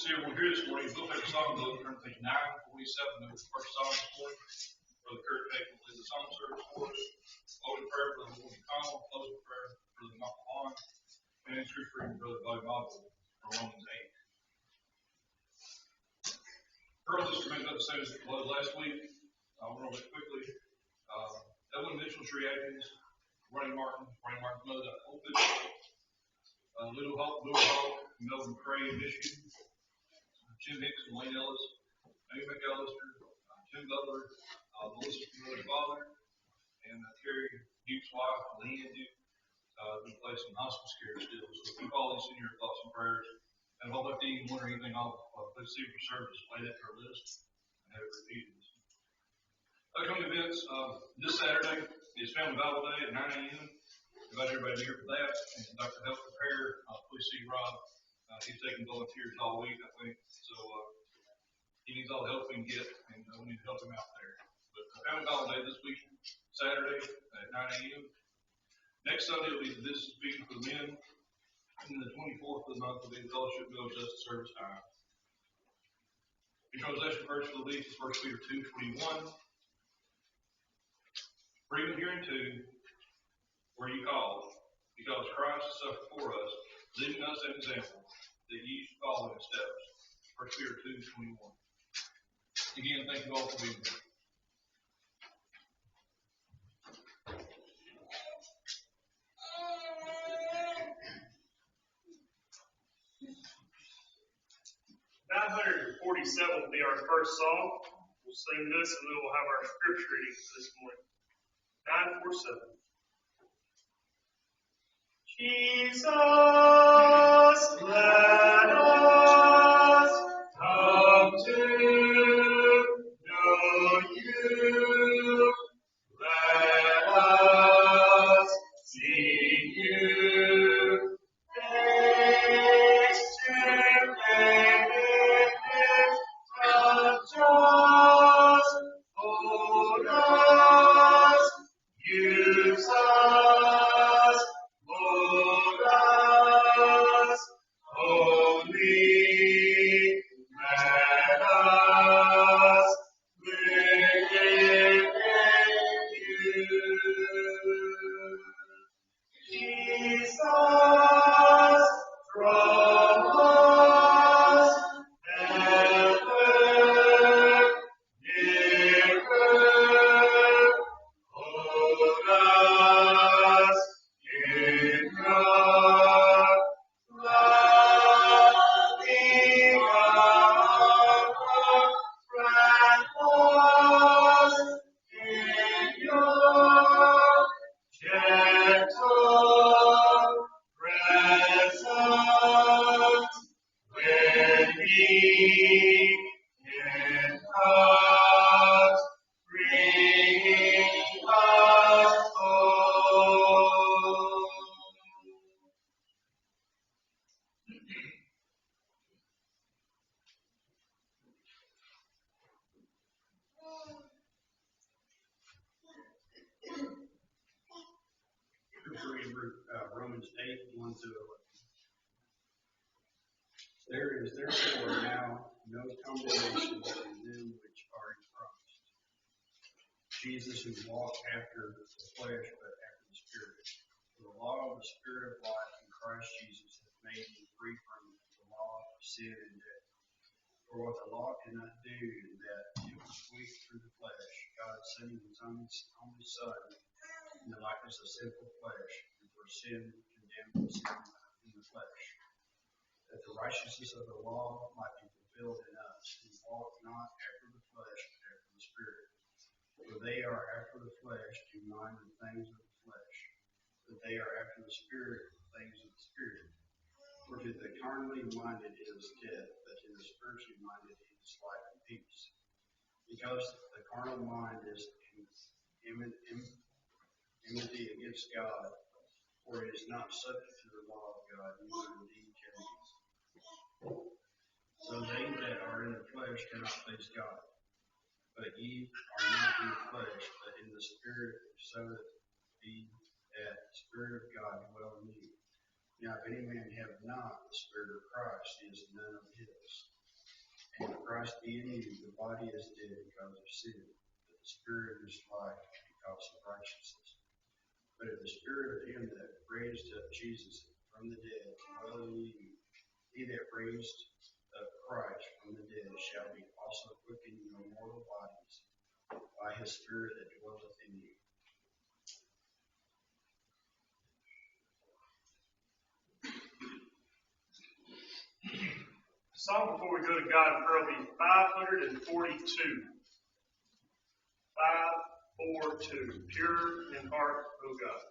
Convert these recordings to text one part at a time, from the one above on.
see everyone here this morning. We'll take a song book, turn to page 947. That was the first song this morning. Brother Kurt Tate will lead the song service for us. Open prayer for the Lord Call, closing prayer for the Michael Hahn, and scripture reading Brother Bobby Model from Romans 8. Earl just made up the same as it was last week. I'll run over it quickly. Ellen Mitchell, Sri Atkins, Ronnie Martin, Mother, Open, Little Hawk, Melvin Cray, Michigan, Jim Hicks and Wayne Ellis, Amy McAllister, Tim Butler, Melissa Mother's father, and Terry Duke's wife, Leanne Duke, been placed in hospice care still. So keep all these in your thoughts and prayers. And if I'll let you wonder anything, I'll please see for service, play that to our list, and have it repeated. Upcoming events, this Saturday is Family Bible Day at 9 a.m. Invite everybody to be here for that. And Dr. Help Prepare, please see Rob. He's taking volunteers all week, I think. So he needs all the help we can get, and we need to help him out there. But Family Bible Day this week, Saturday at 9 a.m. Next Sunday will be the business meeting for the men. And the 24th of the month will be the Fellowship Village Justice Service time. Control verse for the week is 1 Peter 2:21. For even hereunto were ye called, because Christ suffered for us, leaving us an example, that ye should follow in his steps. 1 Peter 2:21. Again, thank you all for being here. $947 will be our first song. We'll sing this and then we'll have our scripture reading this morning. 947. Jesus, let us come to know you. Let us see you face to face. Touch us, hold us, use us, mold us, only let us live in you. Jesus, from us ever nearer, hold us in your loving arms, wrap us in your gentle presence when we in us bring us home. Romans 8:1-11. There is therefore now no condemnation to them which are in Christ. Jesus, who walked after the flesh, but after the Spirit. For the law of the Spirit of life in Christ Jesus hath made me free from the law of sin and death. For what the law cannot do, that it was weak through the flesh, God sending his only Son in the likeness of sinful flesh, and for sin condemned sin in the flesh, that the righteousness of the law might be fulfilled in us, who walk not after the flesh, but after the Spirit. For they are after the flesh, do mind the things of the flesh, but they are after the Spirit, the things of the Spirit. For to the carnally minded is death, but to the spiritually minded is life and peace. Because the carnal mind is enmity against God, for it is not subject to the law of God, neither indeed can be. So they that are in the flesh cannot please God. But ye are not in the flesh, but in the Spirit, so that be that the Spirit of God dwell in you. Now if any man have not the Spirit of Christ, he is none of his. And if Christ be in you, the body is dead because of sin, but the spirit is life because of righteousness. But if the spirit of him that raised up Jesus from the dead dwell in you, he that raised up Christ from the dead shall be also quicken your mortal bodies by his spirit that dwelleth in you. The song before we go to God in prayer will be 542. 542. Pure in heart, O God.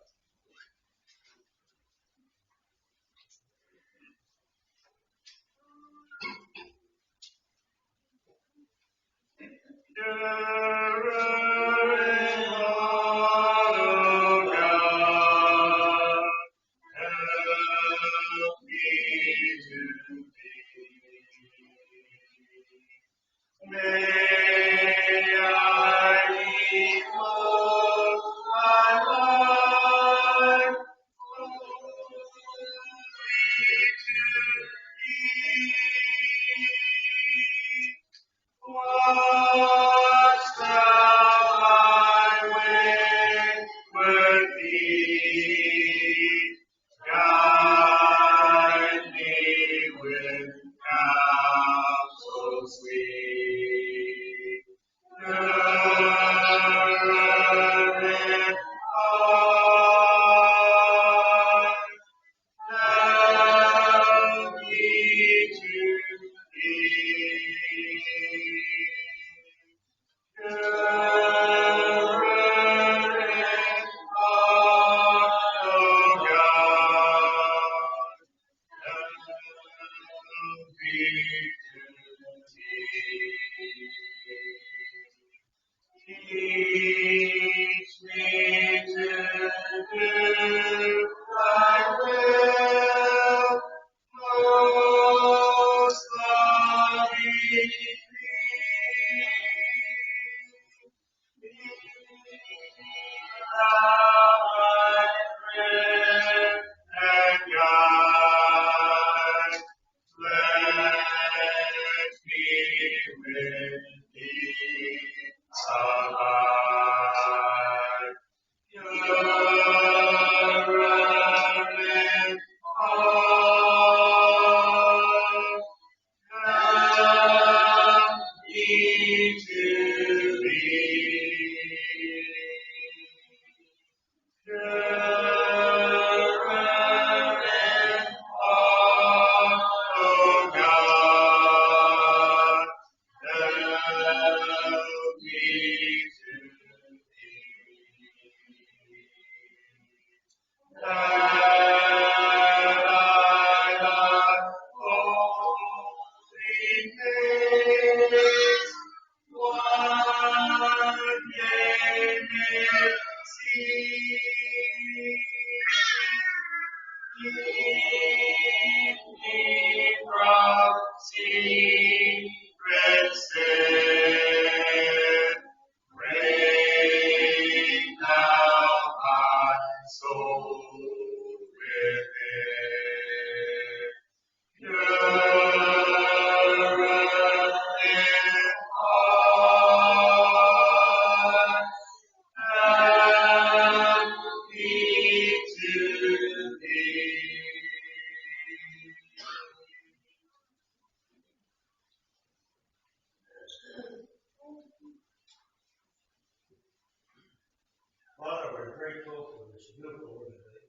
Father, we're grateful for this beautiful Lord today.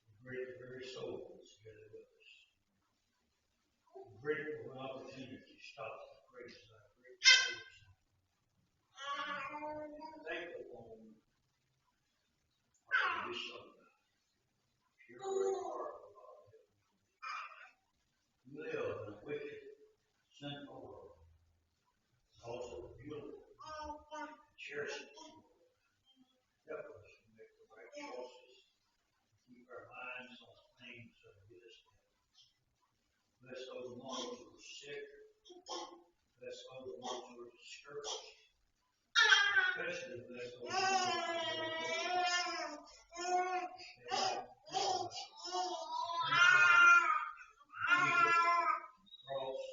We're grateful for every soul that's together with us. We're grateful for an opportunity to stop and praise thy great name. Thankful for this Son, pure in heart, O God. You live in a wicked, sinful world, also beautiful, cherishing. Help us to make the right choices, keep our minds on things that get us down. Bless those ones who are sick. Bless those ones who are discouraged. Especially bless those ones who are cross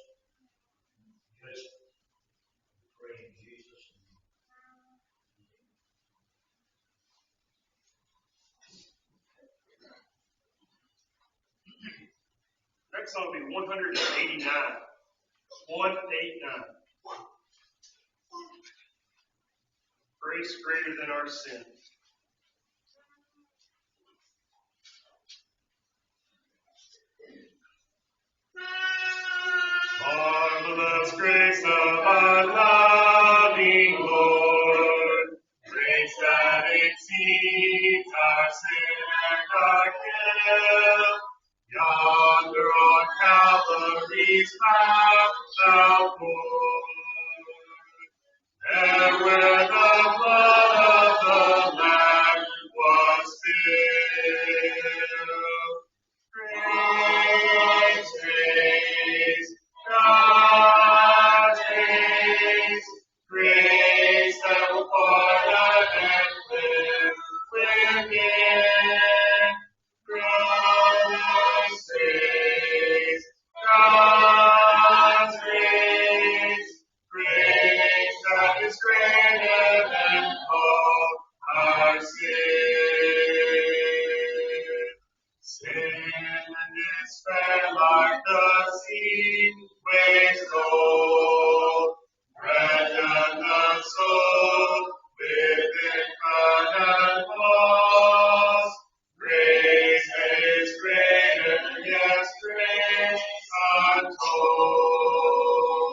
song will be 189. 189. Grace greater than our sin. Marvelous grace of our loving Lord, grace that exceeds our sin and our guilt. Yonder on Calvary's mount thou poured, there where the blood of the Lamb was spilled. Grace, grace, God's grace, grace that will pardon and live within. Grace, grace, God's grace, grace that is greater than all our sin. Sin and despair like the sea waves cold, threaten the soul within front and lost. Grace is greater, yes, grace untold.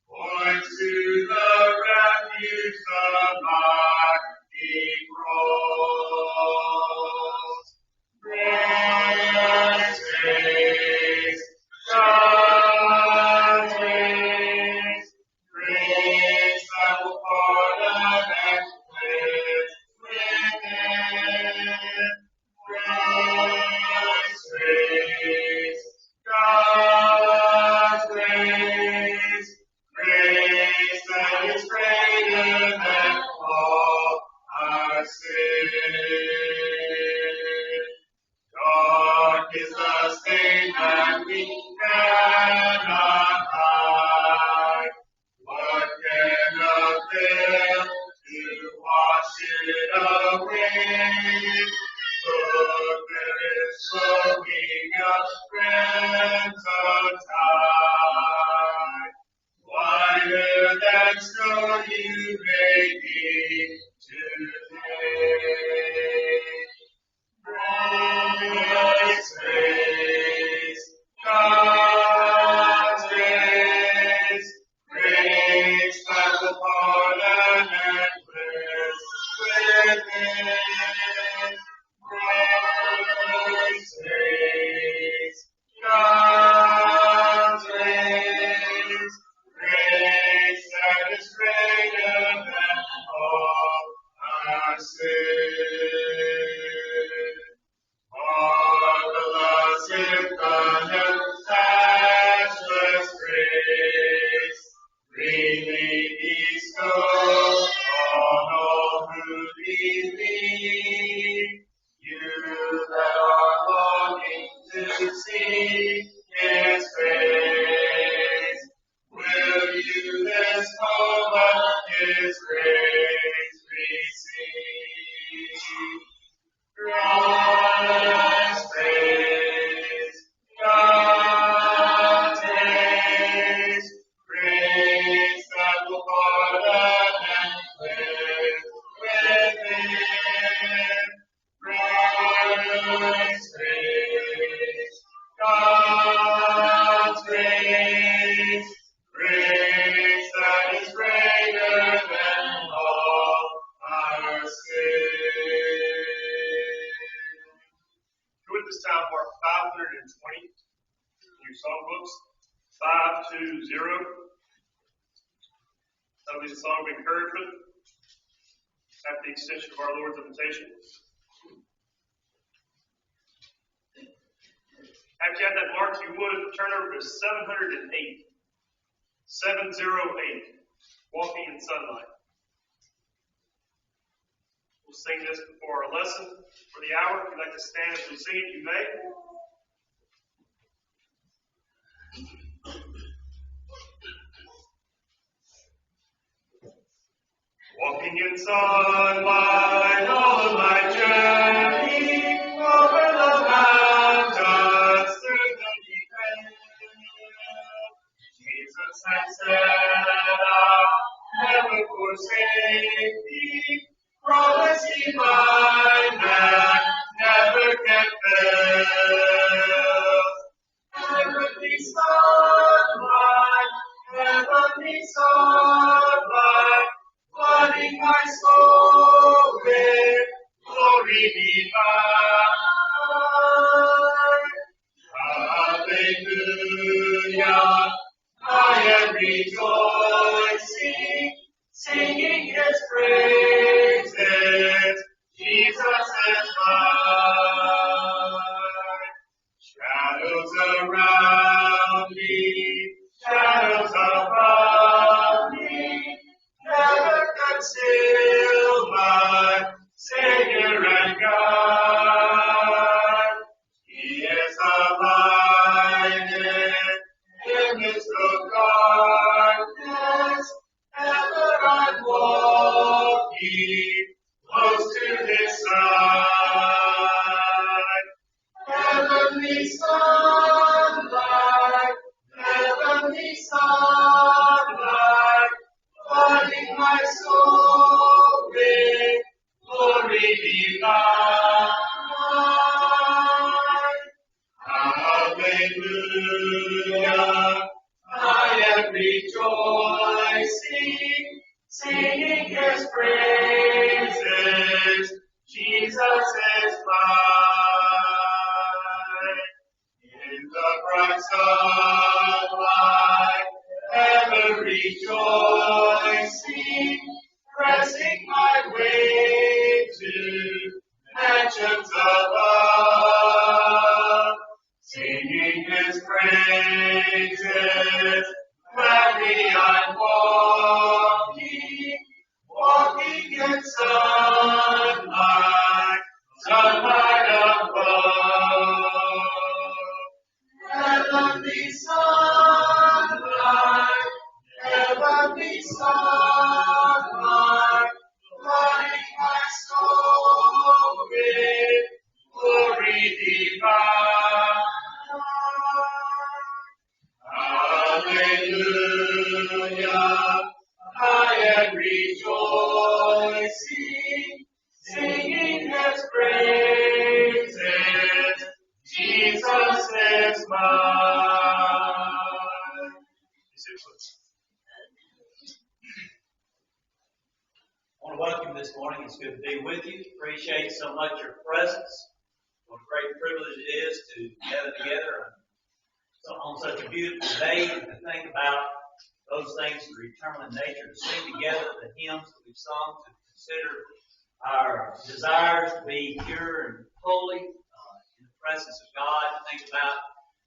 Point to the refuge, the mighty cross. Grace, grace, God's grace, grace that will pardon and cleanse within. Grace, grace, God's grace, grace that is greater than all our sin. Dark is the stain that we cannot hide. What can avail to wash it away? Look, there is flowing a crimson tide. Whiter than snow you may be today. Grace, grace, God's grace, grace that will pardon and cleanse within. Grace, grace, God's grace, grace that is greater than all our sin. Marvelous infinite matchless grace, freely bestowed on all who believe. You that are longing to see His face, will you this moment His grace receive? God's grace, God's grace, grace that will pardon and cleanse within. Grace, grace, God's grace, grace that is greater than all our sin. With this time mark 520 in your songbooks, 520. That'll be the song of encouragement at the extension of our Lord's invitation. After you have that mark, you would turn over to 708. 708. Walking in Sunlight. We'll sing this before our lesson for the hour. If you'd like to stand as we sing it, you may. Walking in sunlight all of my journey, over the mountains, through the deep safety, promise divine that never can fail. Heavenly sunlight, flooding my soul with glory divine. Hallelujah, I am rejoicing, singing His praises. Jesus is mine. Shadows around me, shadows above me, never conceal my Savior and God. He is the light in midst of darkness, ever I'm walking close to His side. Heavenly sunlight, flooding my soul with glory divine. Hallelujah, I am rejoicing, singing His praises. Jesus is mine. In the bright sunlight, ever rejoicing, pressing my way to mansions above, singing His praises. Gladly I'm walking in sunlight above. Heavenly sunlight, flooding my soul with glory divine. Hallelujah, I am rejoicing, singing His praises. Jesus is mine. I want to welcome you this morning. It's good to be with you. Appreciate so much your presence. What a great privilege it is to gather together on such a beautiful day and to think about those things that are eternal in nature, to sing together the hymns that we've sung, to consider our desires to be pure and holy in the presence of God, to think about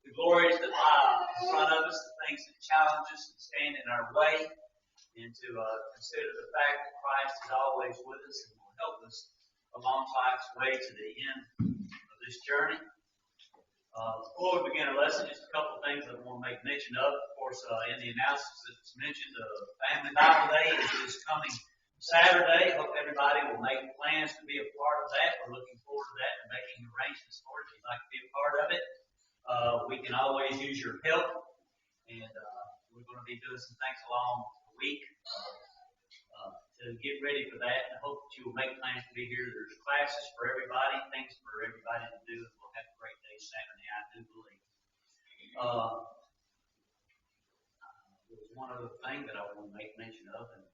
the glories that lie in front of us, the things that challenge us and stand in our way, and to consider the fact that Christ is always with us and will help us along life's way to the end of this journey. Before we begin our lesson, just a couple of things that I want to make mention of. Of course, in the announcements that was mentioned, Family Bible Day is this coming Saturday. Hope everybody will make plans to be a part of that. We're looking forward to that and making arrangements for it. If you'd like to be a part of it, we can always use your help. And we're going to be doing some things along the week to get ready for that. And I hope that you will make plans to be here. There's classes for everybody, things for everybody to do, and we'll have a great day Saturday, I do believe. There's one other thing that I want to make mention of, and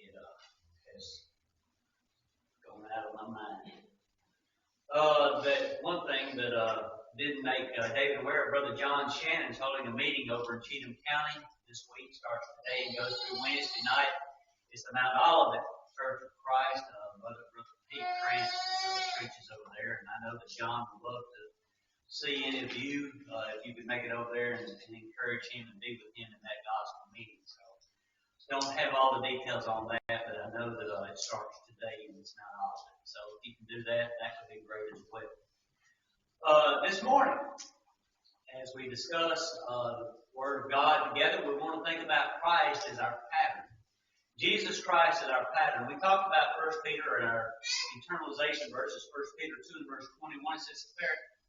it has gone out of my mind. That one thing that didn't make David aware of, Brother John Shannon's holding a meeting over in Cheatham County this week, starts today and goes through Wednesday night. It's the Mount Olivet Church of Christ. Brother Pete Krantz preaches over there, and I know that John would love to see any of you if you could make it over there and encourage him and be with him in that gospel meeting. So don't have all the details on that, but I know that it starts today and it's Mount Olivet. So if you can do that, that would be great as well. This morning, as we discuss the Word of God together, we want to think about Christ as our pattern. Jesus Christ is our pattern. We talked about 1 Peter in our internalization verses, 1 Peter 2 and verse 21. It says,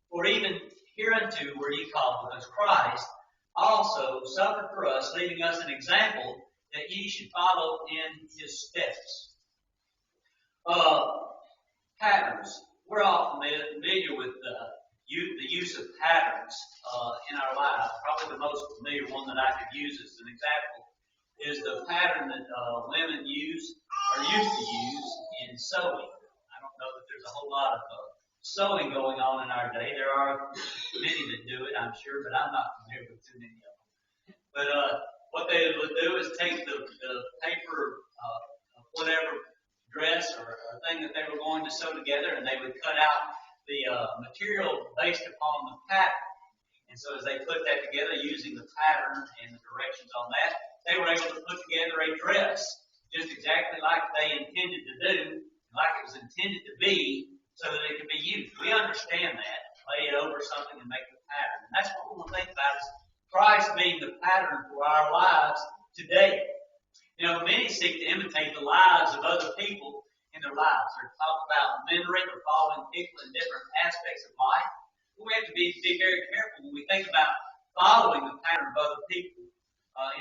"For even hereunto were ye called, because Christ also suffered for us, leaving us an example that ye should follow in his steps. Patterns. We're all familiar with the use of patterns in our lives. Probably the most familiar one that I could use as an example is the pattern that women use or used to use in sewing. I don't know that there's a whole lot of sewing going on in our day. There are many that do it, I'm sure, but I'm not familiar with too many of them. But what they would do is take the paper, whatever dress or thing that they were going to sew together, and they would cut out the material based upon the pattern. And so as they put that together using the pattern and the directions on that, they were able to put together a dress just exactly like they intended to do, like it was intended to be, so that it could be used. We understand that. Lay it over something and make the pattern. And that's what we want to think about is Christ being the pattern for our lives today. You know, many seek to imitate the lives of other people in their lives. They're talking about mentoring or following people in different aspects of life. But we have to be very careful when we think about following the pattern of other people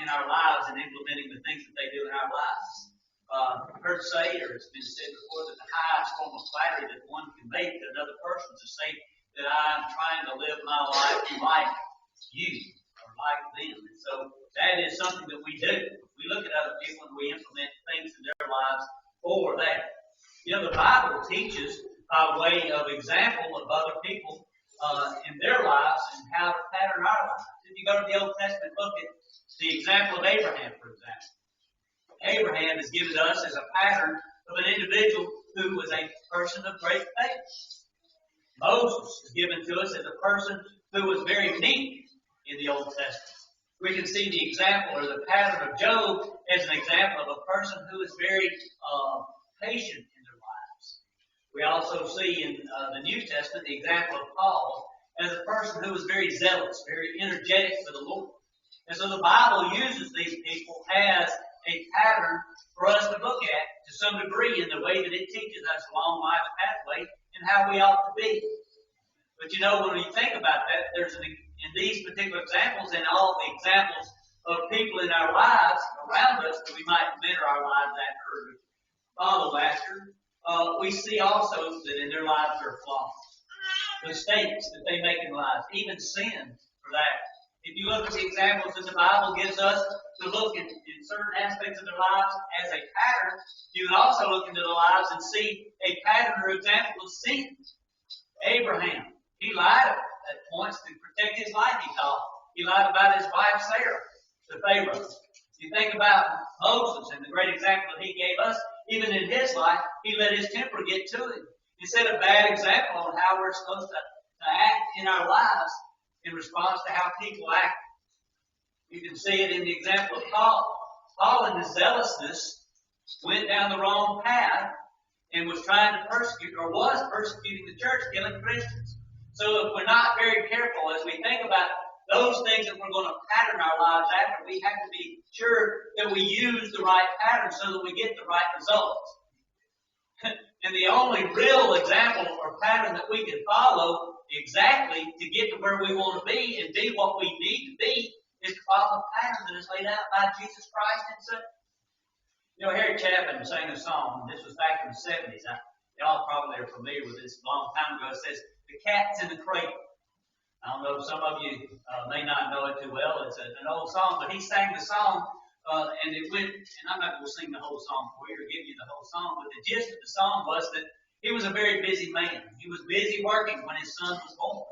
in our lives and implementing the things that they do in our lives. I've heard say, or it's been said before, that the highest form of flattery that one can make to another person is to say that I'm trying to live my life like you or like them. And so that is something that we do. We look at other people and we implement things in their lives for that. You know, the Bible teaches by way of example of other people in their lives and how to pattern our lives. If you go to the Old Testament, look at the example of Abraham, for example. Abraham is given to us as a pattern of an individual who was a person of great faith. Moses is given to us as a person who was very meek in the Old Testament. We can see the example or the pattern of Job as an example of a person who is very patient in their lives. We also see in the New Testament the example of Paul as a person who was very zealous, very energetic for the Lord. And so the Bible uses these people as a pattern for us to look at to some degree in the way that it teaches us along life's pathway and how we ought to be. But you know, when we think about that, there's in these particular examples and all the examples of people in our lives around us that we might mentor our lives after or follow after, we see also that in their lives there are flaws, mistakes that they make in lives, even sin for that. If you look at the examples that the Bible gives us to look in certain aspects of their lives as a pattern, you can also look into their lives and see a pattern or example of sin. Abraham, he lied at points to protect his life, he thought. He lied about his wife Sarah to Pharaoh. You think about Moses and the great example that he gave us, even in his life, he let his temper get to him. He set a bad example on how we're supposed to act in our lives in response to how people act. You can see it in the example of Paul. Paul, in his zealousness, went down the wrong path and was trying to persecute, or was persecuting the church, killing Christians. So if we're not very careful as we think about those things that we're going to pattern our lives after, we have to be sure that we use the right pattern so that we get the right results. And the only real example or pattern that we can follow exactly to get to where we want to be and be what we need to be is to follow the pattern that is laid out by Jesus Christ himself. You know, Harry Chapman sang a song, and this was back in the 70s. Y'all probably are familiar with this a long time ago. It says, "The cat's in the cradle." I don't know if some of you may not know it too well. It's an old song, but he sang the song, and it went, and I'm not going to sing the whole song for you or give you the whole song, but the gist of the song was that he was a very busy man. He was busy working when his son was born.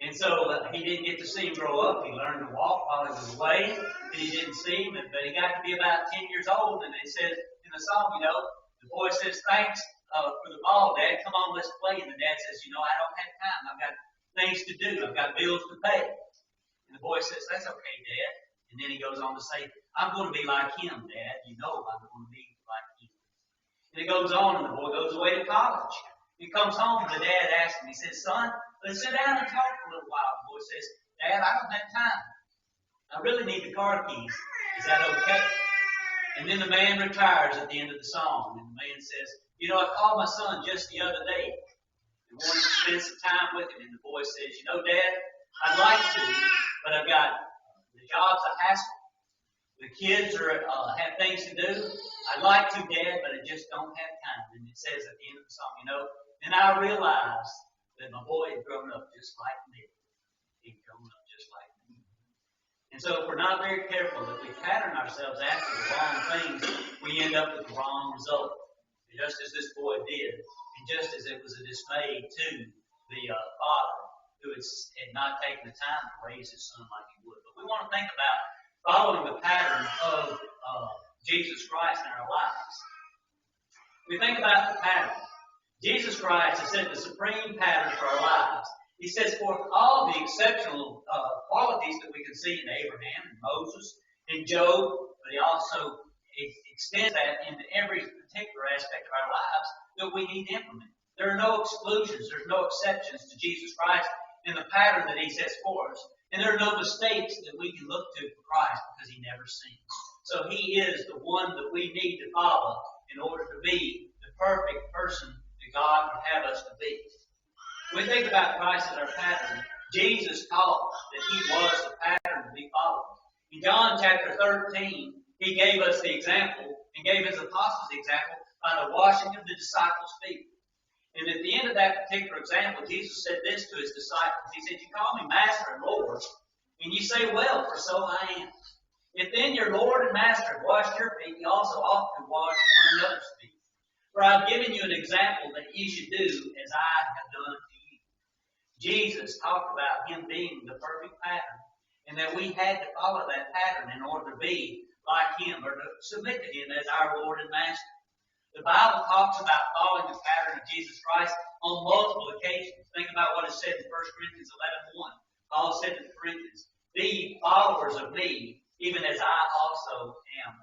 And so he didn't get to see him grow up. He learned to walk while he was away, and he didn't see him. But he got to be about 10 years old, and they said in the song, you know, the boy says, "Thanks for the ball, Dad. Come on, let's play." And the dad says, "You know, I don't have time. I've got things to do. I've got bills to pay." And the boy says, "That's okay, Dad." And then he goes on to say, "I'm going to be like him, Dad. You know I'm going to be like him." And it goes on, and the boy goes away to college. He comes home, and the dad asks him, he says, "Son, let's sit down and talk for a little while." The boy says, "Dad, I don't have time. I really need the car keys. Is that okay?" And then the man retires at the end of the song. And the man says, "You know, I called my son just the other day and wanted to spend some time with him." And the boy says, "You know, Dad, I'd like to, but I've got the job's a hassle. The kids have things to do. I'd like to, Dad, but I just don't have time. And it says at the end of the song, and I realized that my boy had grown up just like me. He'd grown up just like me. And so if we're not very careful, if we pattern ourselves after the wrong things, we end up with the wrong result. Just as this boy did, and just as it was a dismay to the father who had not taken the time to raise his son like he would. But we want to think about following the pattern of Jesus Christ in our lives. We think about the pattern. Jesus Christ has set the supreme pattern for our lives. He sets forth all the exceptional qualities that we can see in Abraham and Moses and Job, but he also extends that into every particular aspect of our lives that we need to implement. There are no exclusions, there's no exceptions to Jesus Christ in the pattern that he sets for us. And there are no mistakes that we can look to for Christ because he never sins. So he is the one that we need to follow in order to be the perfect person that God would have us to be. When we think about Christ as our pattern, Jesus taught that he was the pattern to be followed. In John chapter 13, he gave us the example and gave his apostles the example by the washing of the disciples' feet. And at the end of that particular example, Jesus said this to his disciples. He said, "You call me Master and Lord, and you say, well, for so I am. If then your Lord and Master have washed your feet, you also ought to wash one another's feet. For I've given you an example that you should do as I have done to you." Jesus talked about him being the perfect pattern, and that we had to follow that pattern in order to be like him or to submit to him as our Lord and Master. The Bible talks about following the pattern of Jesus Christ on multiple occasions. Think about what is said in 1 Corinthians 11:1. Paul said to the Corinthians, "Be followers of me, even as I also am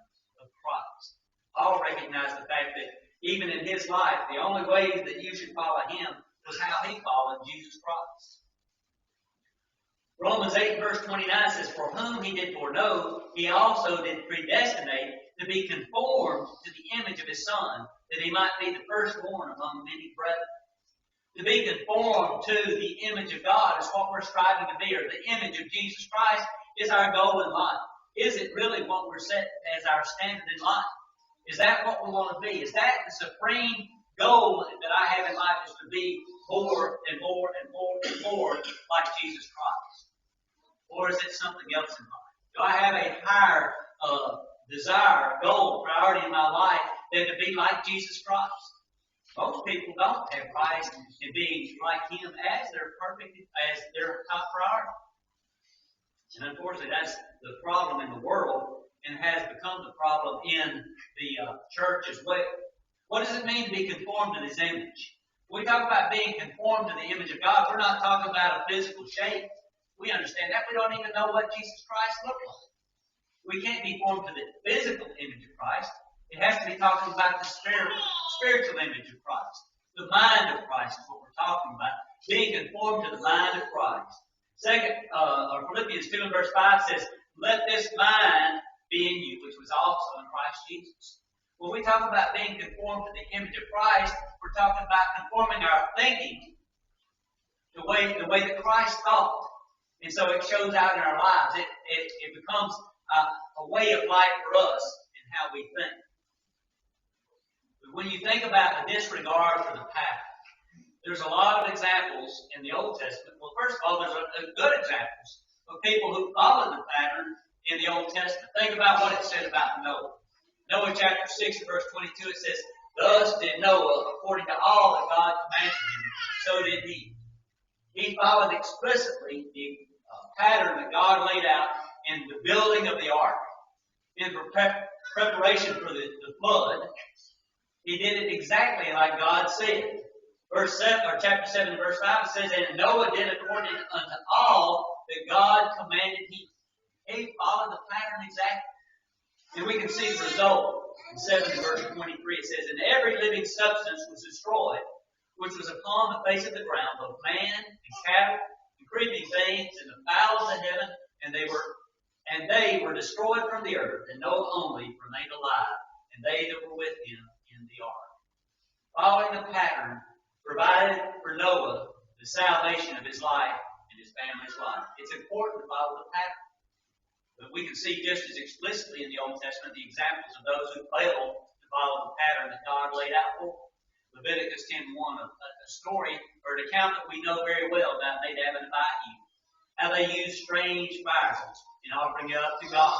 of Christ." Paul recognized the fact that even in his life, the only way that you should follow him was how he followed Jesus Christ. Romans 8 verse 29 says, "For whom he did foreknow, he also did predestinate to be conformed to the image of his Son, that he might be the firstborn among many brethren." To be conformed to the image of God is what we're striving to be, or the image of Jesus Christ is our goal in life. Is it really what we're set as our standard in life? Is that what we want to be? Is that the supreme goal that I have in life, is to be more and more and more and more like Jesus Christ? Or is it something else in life? Do I have a higher desire, goal, priority in my life than to be like Jesus Christ? Most people don't have Christ and being like him as their perfect, as their top priority. And unfortunately, that's the problem in the world, and has become the problem in the church as well. What does it mean to be conformed to his image? When we talk about being conformed to the image of God, we're not talking about a physical shape. We understand that. We don't even know what Jesus Christ looked like. We can't be formed to the physical image of Christ. It has to be talking about the spiritual image of Christ. The mind of Christ is what we're talking about. Being conformed to the mind of Christ. Philippians 2 and verse 5 says, "Let this mind be in you, which was also in Christ Jesus." When we talk about being conformed to the image of Christ, we're talking about conforming our thinking the way that Christ thought. And so it shows out in our lives. It becomes a way of life for us in how we think. But when you think about the disregard for the pattern, there's a lot of examples in the Old Testament. Well, first of all, there's good examples of people who followed the pattern in the Old Testament. Think about what it said about Noah. Noah chapter 6 verse 22, it says, "Thus did Noah, according to all that God commanded him, so did he." He followed explicitly the pattern that God laid out in the building of the ark, in preparation for the flood. He did it exactly like God said. Chapter 7, verse 5, it says, "And Noah did according unto all that God commanded him." He followed the pattern exactly. And we can see the result in 7 verse 23. It says, "And every living substance was destroyed, which was upon the face of the ground, both man and cattle, and creeping things, and the fowls of heaven, and they were destroyed from the earth, and Noah only remained alive, and they that were with him in the ark." Following the pattern provided for Noah the salvation of his life and his family's life. It's important to follow the pattern. But we can see just as explicitly in the Old Testament the examples of those who failed to follow the pattern that God laid out for them. Leviticus 10:1, a story or an account that we know very well about Nadab and Abihu. How they used strange fires in offering it up to God.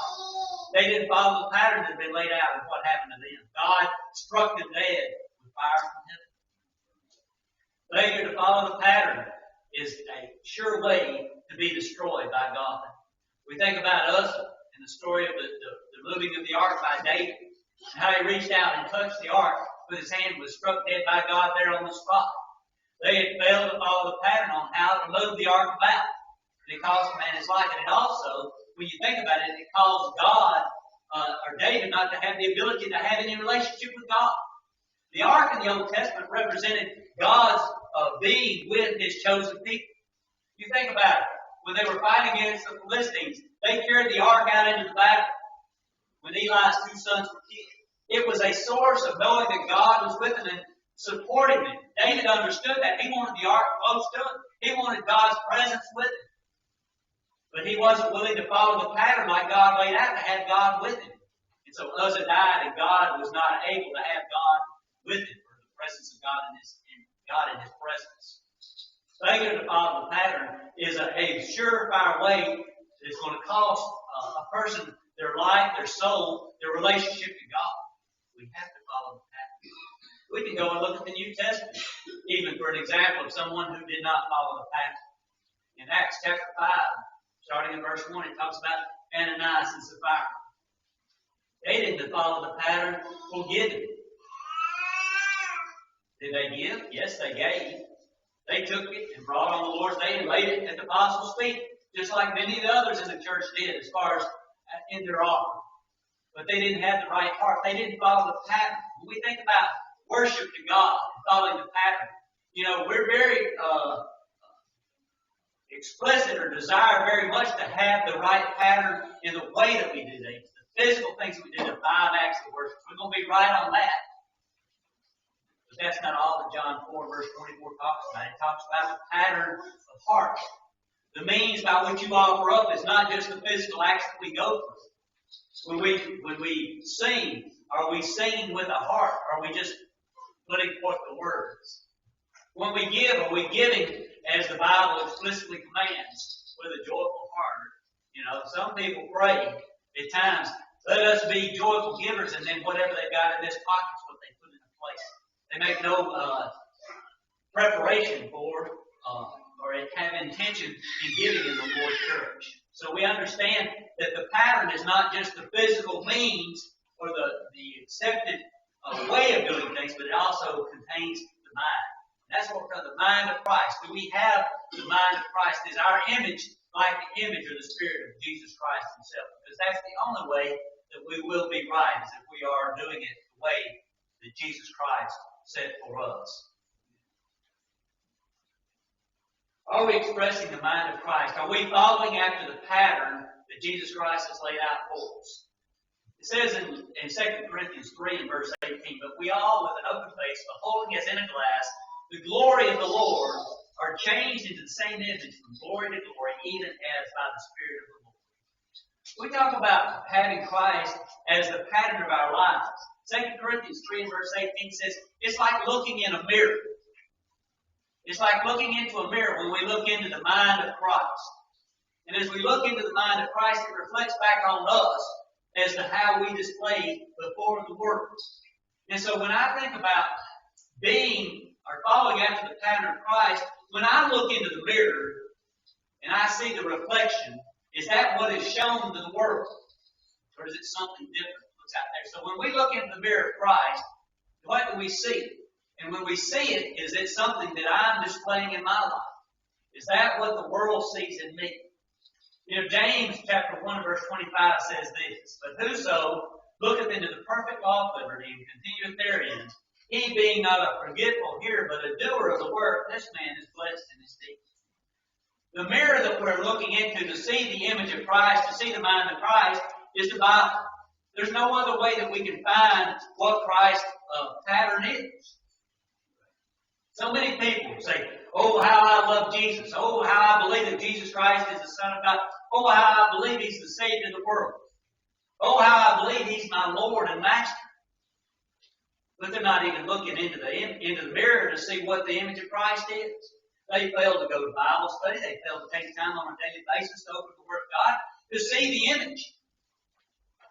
They didn't follow the pattern that had been laid out, and what happened to them? God struck them dead with fire from heaven. Failure to follow the pattern is a sure way to be destroyed by God. We think about us in the story of the moving of the ark by David, and how he reached out and touched the ark with his hand, was struck dead by God there on the spot. They had failed to follow the pattern on how to move the ark about. It cost a man his life, and it also, when you think about it, it caused God or David not to have the ability to have any relationship with God. The ark in the Old Testament represented God's being with His chosen people. You think about it. When they were fighting against the Philistines, they carried the ark out into the battle. When Eli's 2 sons were killed, it was a source of knowing that God was with them and supporting them. David understood that. He wanted the ark close to him. He wanted God's presence with him. But he wasn't willing to follow the pattern like God laid out to have God with him. And so Uzzah died, and God was not able to have God with him, or the presence of God in His presence. Failure to follow the pattern is a surefire way that's going to cost a person their life, their soul, their relationship to God. We have to follow the pattern. We can go and look at the New Testament, even for an example of someone who did not follow the pattern. In Acts chapter 5, starting in verse 1, it talks about Ananias and Sapphira. They didn't follow the pattern for giving. Did they give? Yes, they gave. They took it and brought on the Lord's Day and laid it at the apostles' feet, just like many of the others in the church did as far as in their offering. But they didn't have the right heart. They didn't follow the pattern. When we think about worship to God and following the pattern, we're very explicit or desire very much to have the right pattern in the way that we do things. The physical things that we do, the 5 acts of worship. We're going to be right on that. But that's not all that John 4 verse 24 talks about. It talks about the pattern of heart. The means by which you offer up is not just the physical acts that we go through. When we sing, are we singing with a heart? Or are we just putting forth the words? When we give, are we giving as the Bible explicitly commands with a joyful heart? Some people pray at times, let us be joyful givers, and then whatever they've got in this pocket is what they put into place. They make no preparation for or have intention in giving in the Lord's church. So we understand that the pattern is not just the physical means or the accepted way of doing things, but it also contains the mind. That's what we're called the mind of Christ. Do we have the mind of Christ? Is our image like the image or the Spirit of Jesus Christ Himself? Because that's the only way that we will be right, is if we are doing it the way that Jesus Christ set for us. Are we expressing the mind of Christ? Are we following after the pattern that Jesus Christ has laid out for us? It says in 2 Corinthians 3 and verse 18, but we all with an open face, beholding as in a glass the glory of the Lord, are changed into the same image from glory to glory, even as by the Spirit of the Lord. We talk about having Christ as the pattern of our lives. 2 Corinthians 3 and verse 18 says, it's like looking in a mirror. It's like looking into a mirror when we look into the mind of Christ. And as we look into the mind of Christ, it reflects back on us as to how we display before the world. And so when I think about being or following after the pattern of Christ, when I look into the mirror and I see the reflection, is that what is shown to the world? Or is it something different that's out there? So when we look into the mirror of Christ, what do we see? And when we see it, is it something that I'm displaying in my life? Is that what the world sees in me? James chapter 1 verse 25 says this, but whoso looketh into the perfect law of liberty and continueth therein, he being not a forgetful hearer, but a doer of the word, this man is blessed in his deeds. The mirror that we're looking into to see the image of Christ, to see the mind of Christ, is the Bible. There's no other way that we can find what Christ's pattern is. So many people say, oh, how I love Jesus. Oh, how I believe that Jesus Christ is the Son of God. Oh, how I believe He's the Savior of the world. Oh, how I believe He's my Lord and Master. But they're not even looking into the mirror to see what the image of Christ is. They fail to go to Bible study. They fail to take time on a daily basis to open the Word of God to see the image,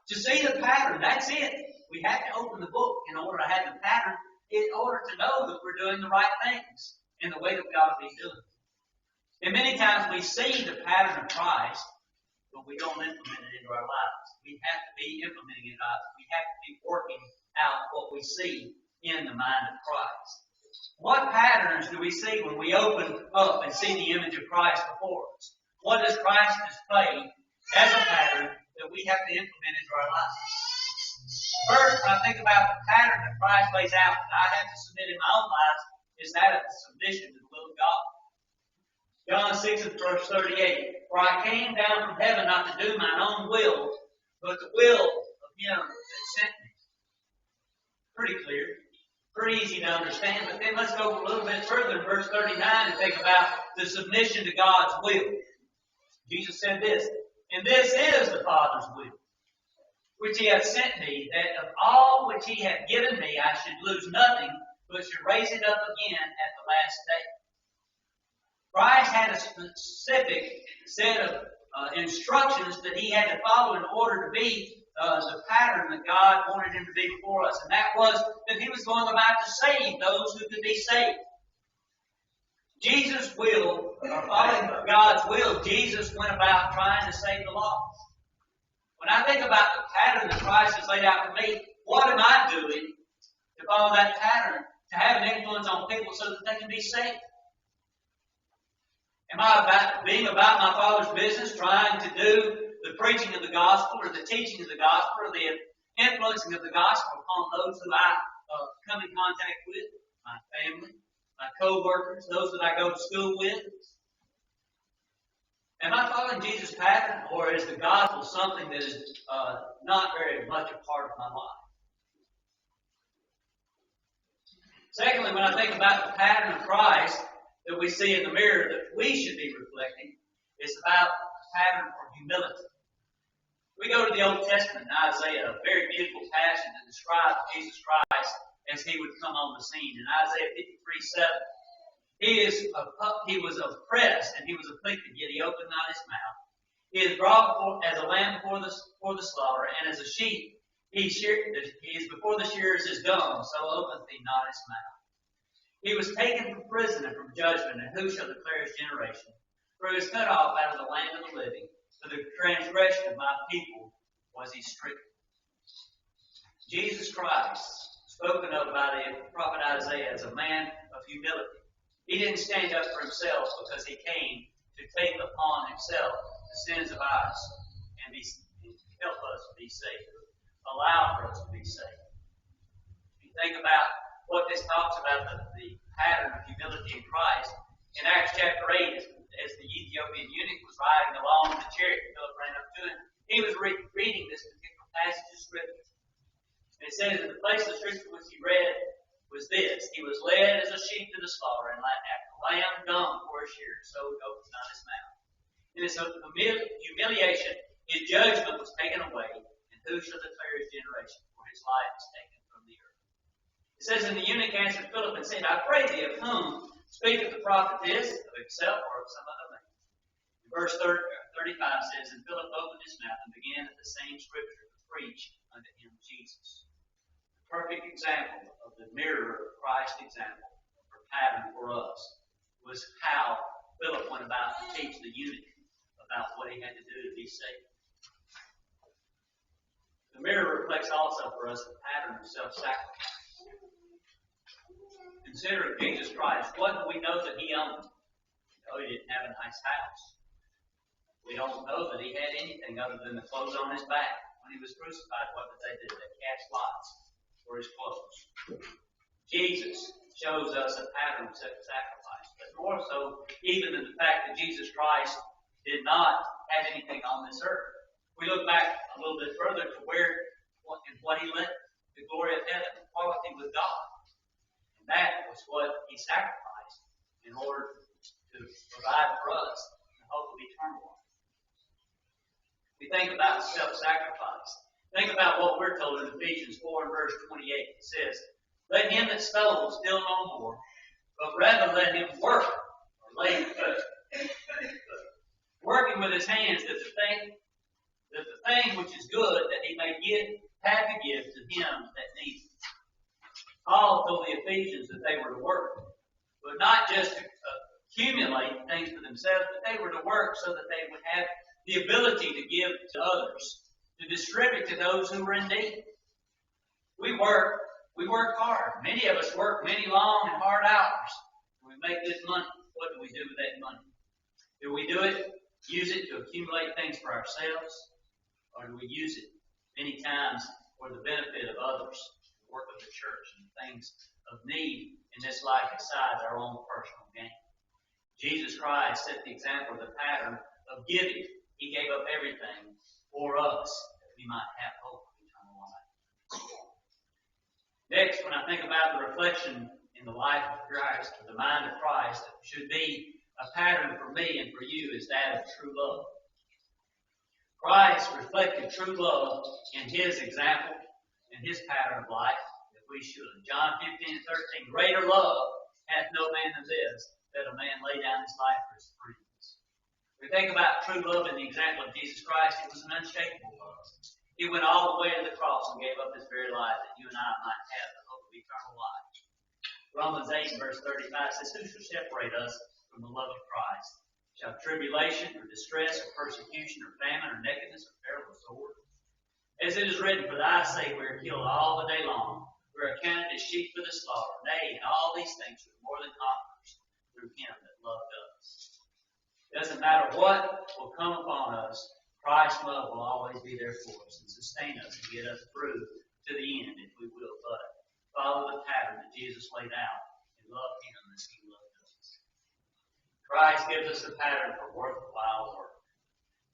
to see the pattern. That's it. We have to open the book in order to have the pattern, in order to know that we're doing the right things in the way that we ought to be doing. And many times we see the pattern of Christ, but we don't implement it into our lives. We have to be implementing it. We have to be working out what we see in the mind of Christ. What patterns do we see when we open up and see the image of Christ before us? What does Christ display as a pattern that we have to implement into our lives? First, when I think about the pattern that Christ lays out that I have to submit in my own life, is that of submission to the will of God. John 6 and verse 38. For I came down from heaven not to do mine own will, but the will of Him that sent me. Pretty clear. Pretty easy to understand. But then let's go a little bit further in verse 39 and think about the submission to God's will. Jesus said this, and this is the Father's will, which He hath sent me, that of all which He hath given me I should lose nothing, but should raise it up again at the last day. Christ had a specific set of instructions that He had to follow in order to be the pattern that God wanted Him to be before us. And that was that He was going about to save those who could be saved. Jesus' will, or following God's will, Jesus went about trying to save the lost. When I think about the pattern that Christ has laid out for me, what am I doing to follow that pattern, to have an influence on people so that they can be saved? Am I being about my Father's business, trying to do the preaching of the gospel or the teaching of the gospel or the influencing of the gospel upon those who I come in contact with, my family, my co-workers, those that I go to school with? Am I following Jesus' pattern, or is the gospel something that is not very much a part of my life? Secondly, when I think about the pattern of Christ that we see in the mirror that we should be reflecting, it's about the pattern for humility. We go to the Old Testament in Isaiah, a very beautiful passage that describes Jesus Christ as He would come on the scene. In Isaiah 53:7, He was oppressed and He was afflicted, yet He opened not His mouth. He is brought as a lamb before the slaughter, and as a sheep He is before the shearers is dumb, so openeth He not His mouth. He was taken from prison and from judgment, and who shall declare His generation? For He was cut off out of the land of the living. For the transgression of my people was He stricken. Jesus Christ, spoken of by the prophet Isaiah as a man of humility. He didn't stand up for Himself because He came to take upon Himself the sins of ours and help us be saved, allow for us to be saved. If you think about what this talks about, the pattern of humility in Christ, in Acts chapter 8, as the Ethiopian eunuch was riding along in the chariot, Philip ran up to him. He was reading this particular passage of Scripture. And it says, in the place of Scripture which he read was this: He was led as a sheep to the slaughter, and like a lamb dumb before his shearers, so opens not his mouth. In his humiliation, His judgment was taken away, and who shall declare His generation? For His life is taken from the earth. It says, and the eunuch answered Philip and said, I pray thee, of whom speaketh the prophet this, of himself or of some other man? Verse 35 says, and Philip opened his mouth and began at the same Scripture to preach unto him Jesus. The perfect example of the mirror of Christ's example, or pattern for us, was how Philip went about to teach the eunuch about what he had to do to be saved. The mirror reflects also for us the pattern of self-sacrifice. Consider Jesus Christ. What do we know that He owned? We know He didn't have a nice house. We don't know that He had anything other than the clothes on His back. When He was crucified, what did they do? They cast lots for His clothes. Jesus shows us a pattern of self-sacrifice. But more so, even in the fact that Jesus Christ did not have anything on this earth. We look back a little bit further to what He left, the glory of heaven, equality with God. And that was what He sacrificed in order to provide for us the hope of eternal life. Ephesians 4 and verse 28. It says, let him that stole steal no more, but rather let him work, or labor, working with his hands that the thing which is good that he may have to give to him that needs it. Paul told the Ephesians that they were to work, but not just to accumulate things for themselves, but they were to work so that they would have the ability to give to others, to distribute to those who were in need. We work hard. Many of us work many long and hard hours. We make good money. What do we do with that money? Do we use it to accumulate things for ourselves? Or do we use it many times for the benefit of others, the work of the church, and things of need in this life besides our own personal gain? Jesus Christ set the example of the pattern of giving. He gave up everything for us that we might have hope of eternal life. Next, when I think about the reflection in the life of Christ, or the mind of Christ, that should be a pattern for me and for you is that of true love. Christ reflected true love in his example, in his pattern of life, that we should. John 15 and 13, greater love hath no man than this, that a man lay down his life for his friends. We think about true love in the example of Jesus Christ. It was an unshakable love. He went all the way to the cross and gave up his very life that you and I might have the hope of eternal life. Romans 8 verse 35 says, who shall separate us from the love of Christ? Shall tribulation, or distress, or persecution, or famine, or nakedness, or peril, or sword? As it is written, for thy sake we are killed all the day long. We are counted as sheep for the slaughter. Nay, in all these things we are more than conquerors through him that loved us. It doesn't matter what will come upon us, Christ's love will always be there for us and sustain us and get us through to the end if we will but follow the pattern that Jesus laid out and love him as he loved us. Christ gives us a pattern for worthwhile work.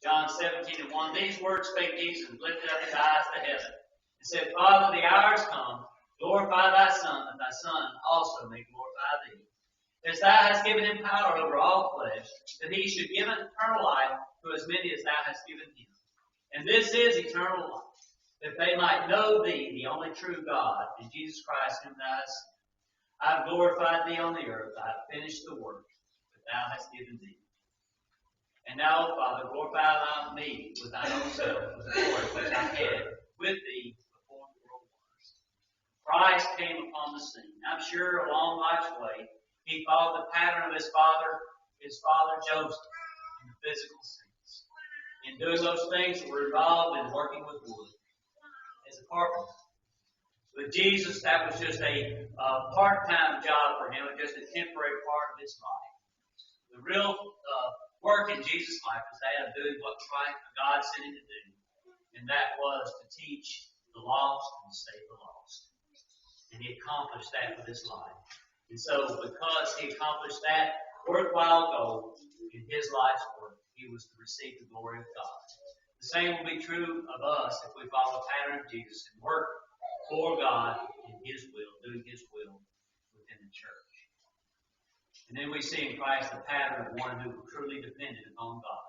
John 17 and 1, these words spake Jesus and lifted up his eyes to heaven and said, Father, the hour is come, glorify thy Son, that thy Son also may glorify thee. As thou hast given him power over all flesh, that he should give eternal life to as many as thou hast given him. And this is eternal life, that they might know thee, the only true God, and Jesus Christ whom thou hast sent. I have glorified thee on the earth. I have finished the work that thou hast given thee. And now, O Father, glorify thou me with thine own self, with the glory which I had with thee before the world was. Christ came upon the scene. I'm sure along life's way, he followed the pattern of his father Joseph, in the physical sense. In doing those things that were involved in working with wood as a carpenter. With Jesus, that was just a part-time job for him, just a temporary part of his life. The real work in Jesus' life was that of doing what God sent him to do, and that was to teach the lost and save the lost. And he accomplished that with his life. And so, because he accomplished that worthwhile goal in his life's work, he was to receive the glory of God. The same will be true of us if we follow the pattern of Jesus and work for God in his will, doing his will within the church. And then we see in Christ the pattern of one who truly depended upon God.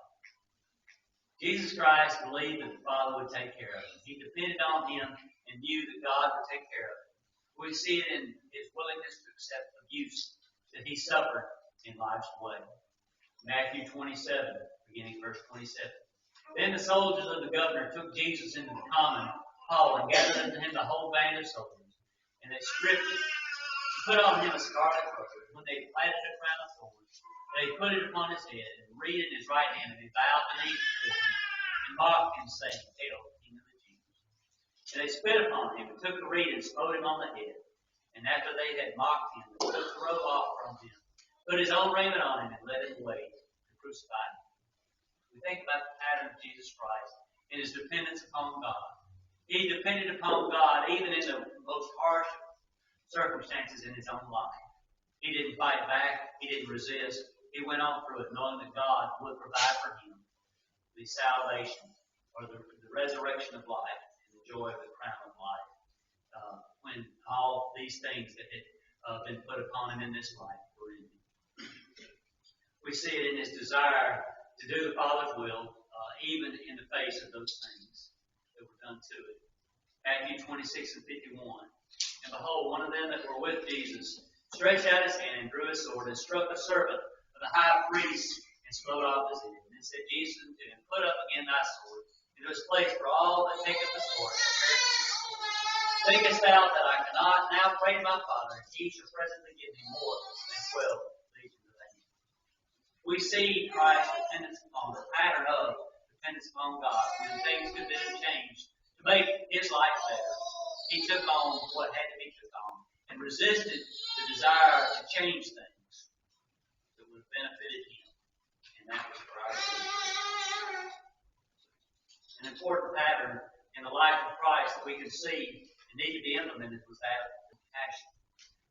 Jesus Christ believed that the Father would take care of him. He depended on him and knew that God would take care of him. We see it in his willingness to accept abuse that he suffered in life's way. Matthew 27, beginning verse 27. Then the soldiers of the governor took Jesus into the common hall and gathered unto him the whole band of soldiers. And they stripped him, and put on him a scarlet robe. When they planted a crown of thorns, they put it upon his head, and reed in his right hand, and he bowed beneath it, and mocked him, saying, Hail, King of the Jews. And they spit upon him, and took the reed, and smote him on the head. And after they had mocked him, they took the robe off from him, put his own raiment on him, and led him away to crucify him. We think about the pattern of Jesus Christ and his dependence upon God. He depended upon God even in the most harsh circumstances in his own life. He didn't fight back. He didn't resist. He went on through it knowing that God would provide for him the salvation or the resurrection of life and the joy of the crown of life when all these things that had been put upon him in this life were in him. We see it in his desire to do the Father's will even in the face of those things that were done to it. Matthew 26:51. And behold, one of them that were with Jesus stretched out his hand and drew his sword and struck a servant of the high priest and smote off his head. And said Jesus unto him, Put up again thy sword into his place, for all that taketh the sword shall perish with the sword. Thinkest thou that I cannot now pray to my Father, and he shall presently give me more than 12 legions of angels? We see Christ's dependence upon the pattern of dependence upon God when things could have been changed to make his life better. He took on what had to be took on and resisted the desire to change things that would have benefited him. And that was for our good. An important pattern in the life of Christ that we can see and need to be implemented was that of compassion.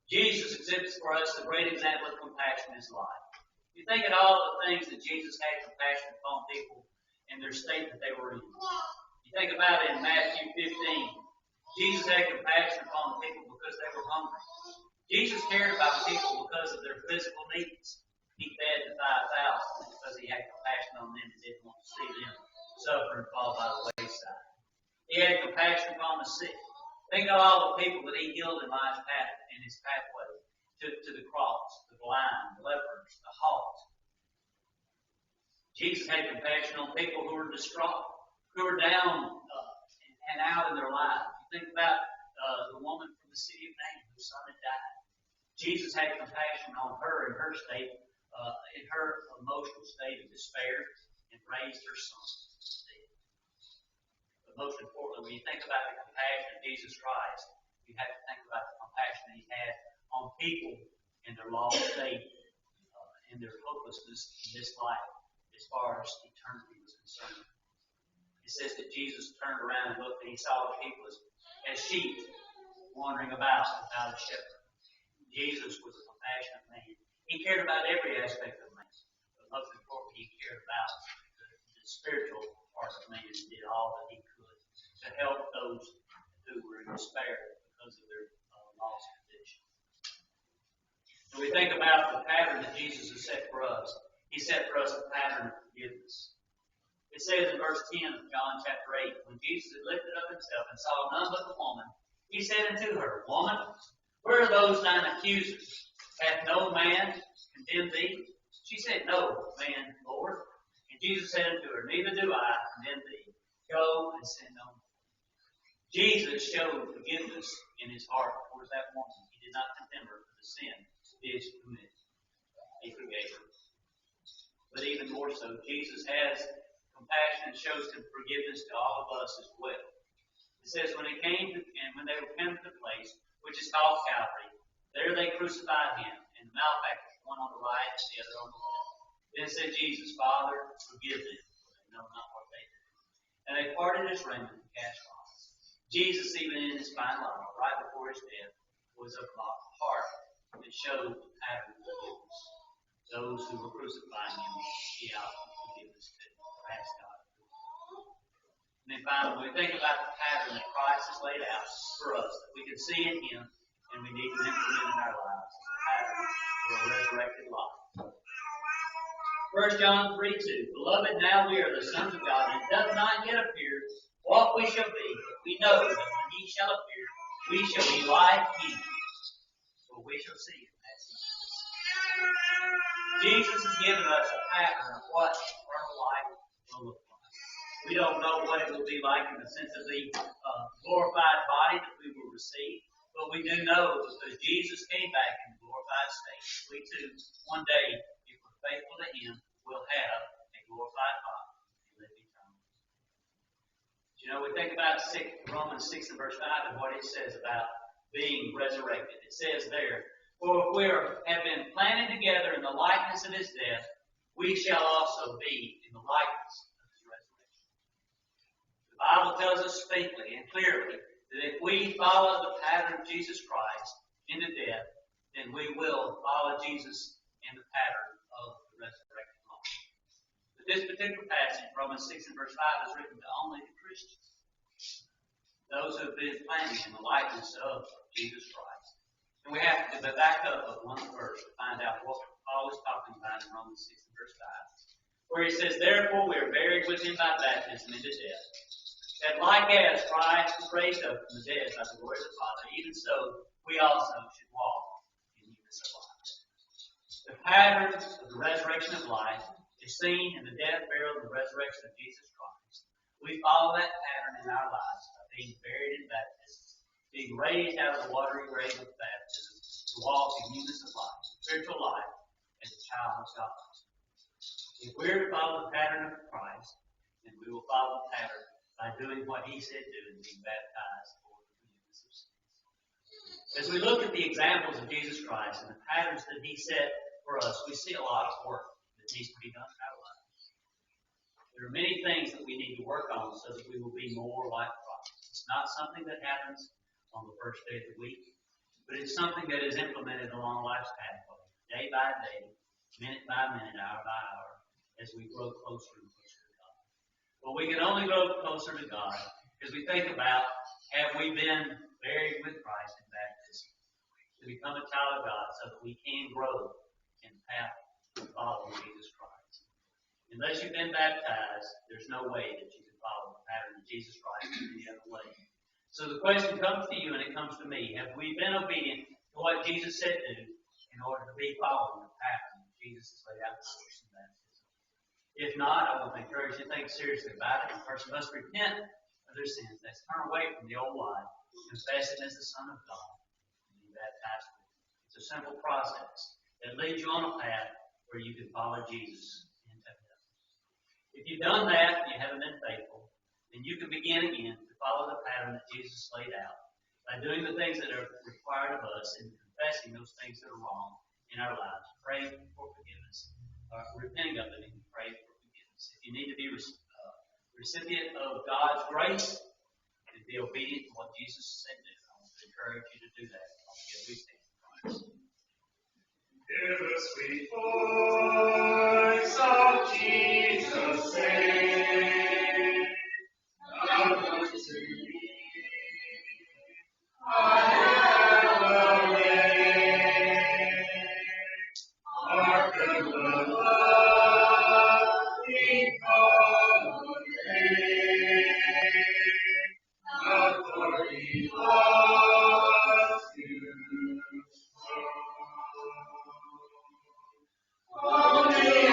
Jesus exhibits for us a great example of compassion in his life. You think of all the things that Jesus had compassion upon people in their state that they were in. You think about it in Matthew 15. Jesus had compassion upon the people because they were hungry. Jesus cared about people because of their physical needs. He fed the 5,000 because he had compassion on them and didn't want to see them suffer and fall by the wayside. He had compassion upon the sick. Think of all the people that he healed in his pathway to the cross, the blind, the lepers, the halt. Jesus had compassion on people who were distraught, who were down and out in their lives. You think about the woman from the city of Nain whose son had died. Jesus had compassion on her in her state, in her emotional state of despair, and raised her son. But most importantly, when you think about the compassion of Jesus Christ, you have to think about the compassion that he had on people in their lost state, and their hopelessness in this life as far as eternity was concerned. It says that Jesus turned around and looked and he saw the people as sheep wandering about without a shepherd. Jesus was a compassionate man. He cared about every aspect of man. But most importantly, he cared about the spiritual part of man and did all that he could to help those who were in despair because of their lost condition. When we think about the pattern that Jesus has set for us, he set for us a pattern of forgiveness. It says in verse 10 of John chapter 8, when Jesus had lifted up himself and saw none but the woman, he said unto her, Woman, where are those thine accusers? Hath no man condemned thee? She said, No man, Lord. And Jesus said unto her, Neither do I condemn thee. Go and sin no more. Jesus showed forgiveness in his heart towards that woman. He did not condemn her for the sin that she committed. He forgave her. But even more so, Jesus has compassion and shows forgiveness to all of us as well. It says, when they were come to the place which is called Calvary, there they crucified him, and the malefactors, one on the right and the other on the left. Then said Jesus, Father, forgive them, for they know not what they do. And they parted his raiment and cast lots. Jesus, even in his final hour, right before his death, was of heart that showed the pattern of forgiveness. Those who were crucifying him, he offered forgiveness to. Ask God. And then finally, when we think about the pattern that Christ has laid out for us, that we can see in him and we need to implement in our lives, it's a pattern for a resurrected life. 1 John 3:2, Beloved, now we are the sons of God, and it doth not yet appear what we shall be, but we know that when he shall appear, we shall be like him, for we shall see him as he is. Jesus has given us a pattern of what eternal life will look like. We don't know what it will be like in the sense of the glorified body that we will receive, but we do know that because Jesus came back in the glorified state, we too, one day, if we're faithful to him, will have a glorified body and live eternally. You know, we think about Romans 6 and verse 5 and what it says about being resurrected. It says there, For if we have been planted together in the likeness of his death, we shall also be in the likeness of his resurrection. The Bible tells us distinctly and clearly that if we follow the pattern of Jesus Christ into death, then we will follow Jesus in the pattern of the resurrected life. But this particular passage, Romans 6 and verse 5, is written to only the Christians. Those who have been planted in the likeness of Jesus Christ. And we have to back up of one verse to find out what Paul is talking about in Romans 6 and verse 5. Where he says, Therefore we are buried with him by baptism into death, That like as Christ was raised up from the dead by the glory of the Father, even so we also should walk in newness of life. The pattern of the resurrection of life is seen in the death, burial, and the resurrection of Jesus Christ. We follow that pattern in our lives by being buried in baptism, being raised out of the watery grave of baptism, to walk in newness of life, spiritual life, as a child of God. If we're to follow the pattern of Christ, then we will follow the pattern by doing what He said do and being baptized for the forgiveness of sins. As we look at the examples of Jesus Christ and the patterns that He set for us, we see a lot of work that needs to be done in our lives. There are many things that we need to work on so that we will be more like Christ. It's not something that happens on the first day of the week, but it's something that is implemented along life's pathway, day by day, minute by minute, hour by hour, as we grow closer and closer to God. Well, we can only grow closer to God as we think about, have we been buried with Christ in baptism to become a child of God so that we can grow in the path of following Jesus Christ. Unless you've been baptized, there's no way that you can follow the pattern of Jesus Christ in any other way. So the question comes to you and it comes to me, have we been obedient to what Jesus said to do in order to be following the pattern that Jesus has laid out for us in baptism? If not, I want to encourage you to think seriously about it. The person must repent of their sins. They turn away from the old life, confess Him as the Son of God, and be baptized with Him. It's a simple process that leads you on a path where you can follow Jesus into heaven. If you've done that and you haven't been faithful, then you can begin again to follow the pattern that Jesus laid out by doing the things that are required of us and confessing those things that are wrong in our lives, praying for forgiveness, repenting of it and praying for forgiveness. If you need to be recipient of God's grace and be obedient to what Jesus said to do, I want to encourage you to do that as we stand in Christ. Hear the sweet voice of Jesus say, "Come to me, I am the way." Hearken the loving God for He loves you so. Only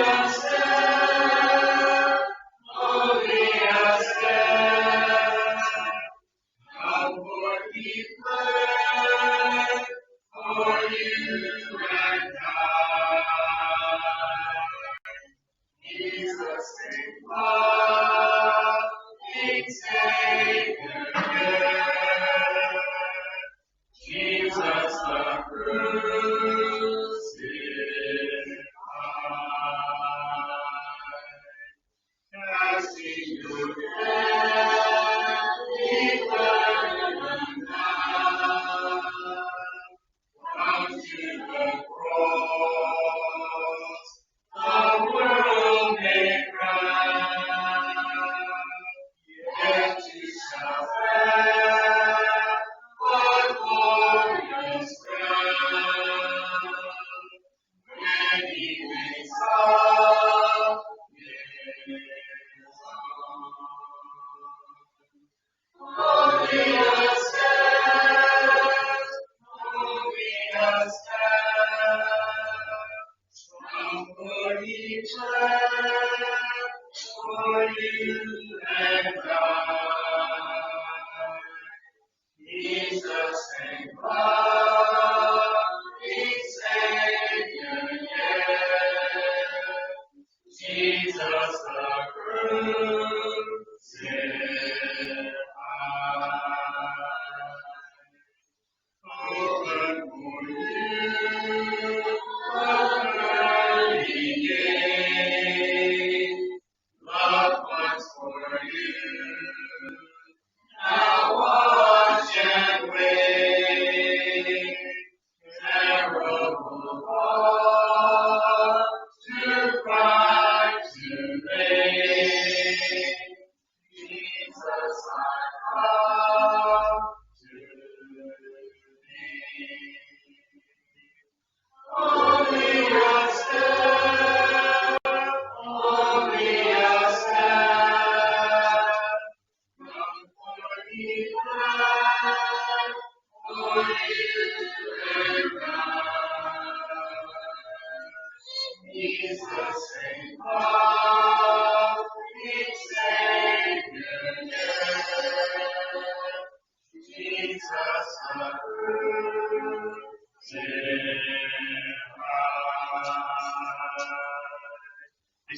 Be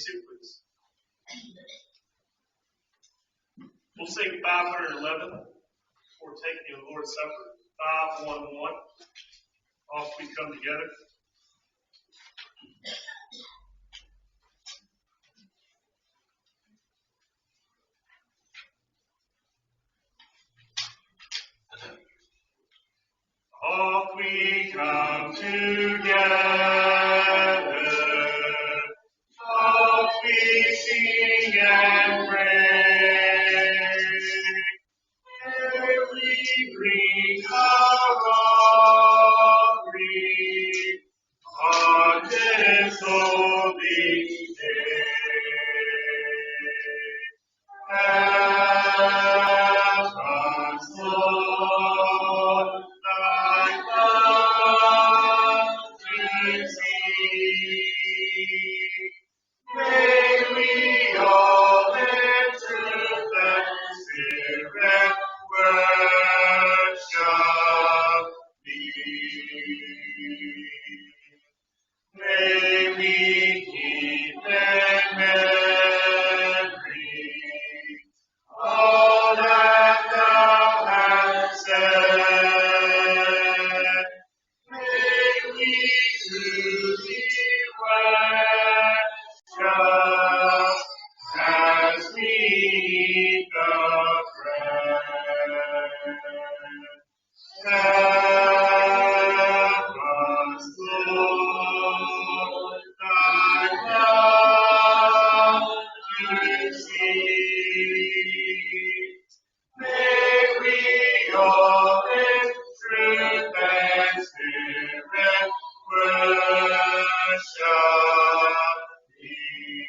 seated, please. We'll sing 511 before taking the Lord's Supper. 511. Off we come together. Off we come together. Off we sing and pray. Here we bring our offering on this holy day. Help us, Lord, thy love to see. May we all in truth and spirit worship thee. May we keep in memory all that thou hast said. May we truly worship as we eat the bread. Help us, Lord, thy love to see. May we all in truth and spirit worship thee.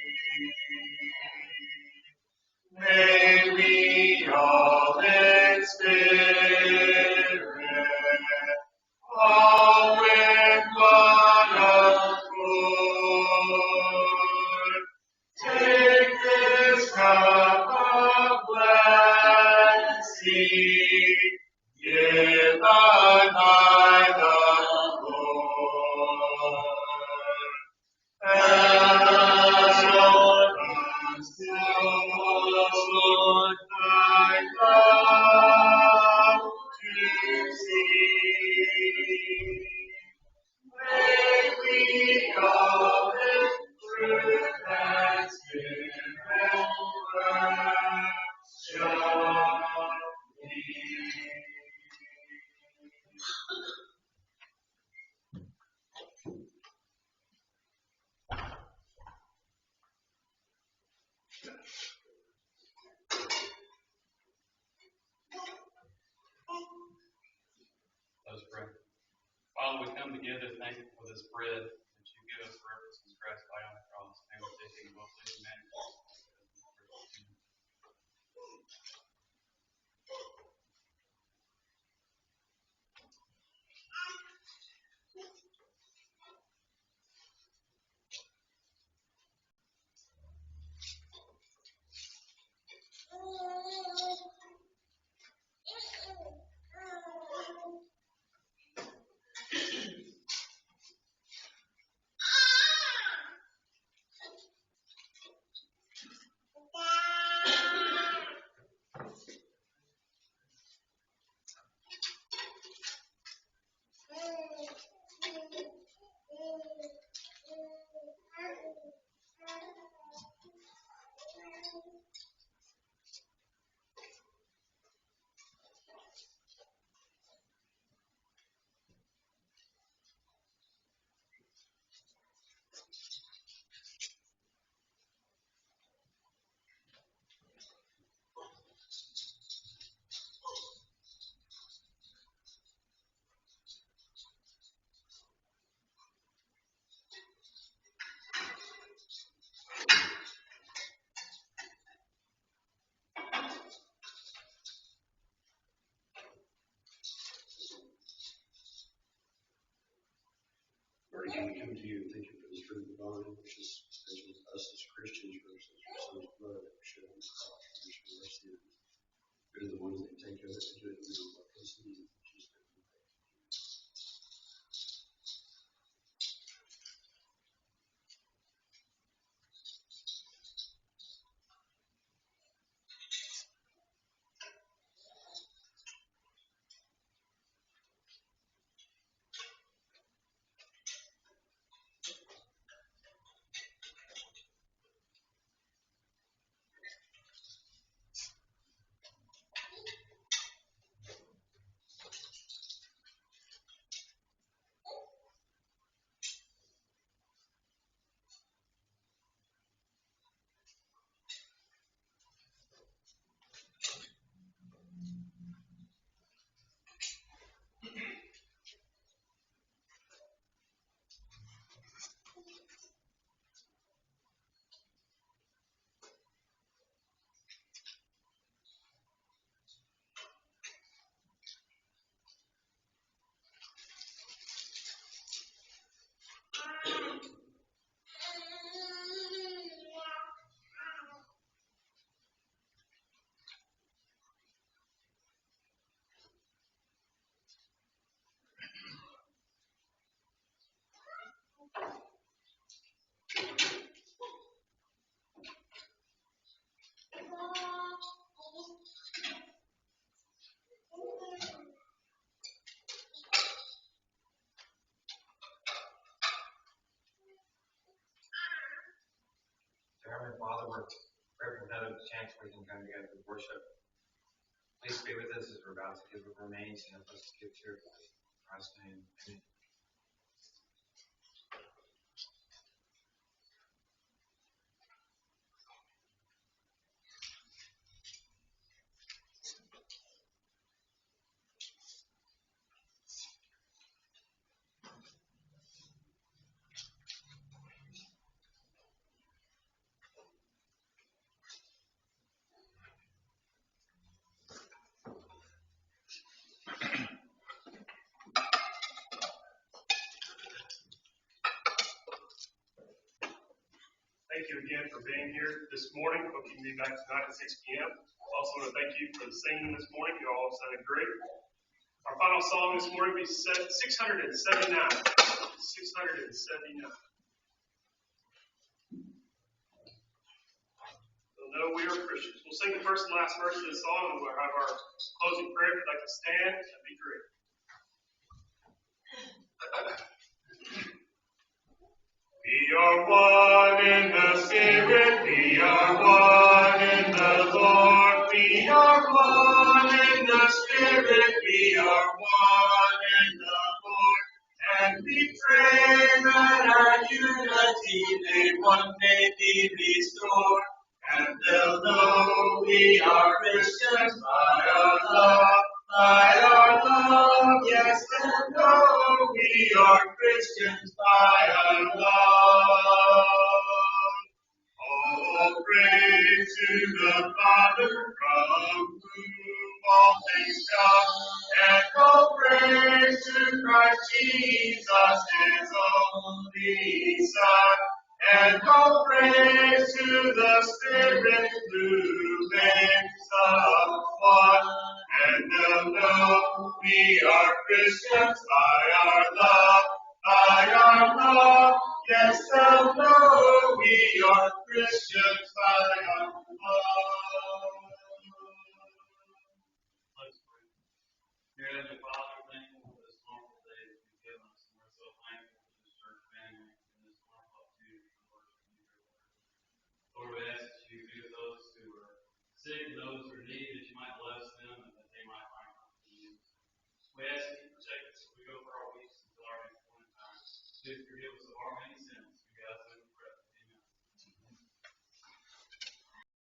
May we all in spirit, all with one accord, take this cup of blessing, given by the Lord. Help us, Lord, thy love to see. May we all in truth and spirit worship thee. Let us pray. Father, we come together thankful for this bread that you give us for Robertson's grace by on the cross. May we take it well pleasing manner. praising, we come to you and thank you for this fruit of the vine, which is us as Christians versus your son's blood that was shed on the cross for the remission of our sins. Good are the ones that take of it and do it in the what they see. Heavenly Father, we're grateful for another chance we can come together to worship. Please be with us as we're about to give the remains and help us to give cheerfully. In Christ's name, amen. Thank you again for being here this morning. Hope you can be back tonight at 6 p.m. Also want to thank you for the singing this morning. You all sounded great. Our final song this morning will be 679. 679. We'll know we are Christians. We'll sing the first and last verse of this song, and we'll have our closing prayer. If you'd like to stand, that'd be great. We are one in the Spirit, we are one in the Lord. We are one in the Spirit, we are one in the Lord. And we pray that our unity may one day be restored. And they'll know we are Christians by our love, yes, they'll know we are Christians by our love. All praise to the Father from whom all things come, and all praise to Christ Jesus, His only Son. And all praise to the Spirit who makes us one. And they'll know we are Christians by our love, yes,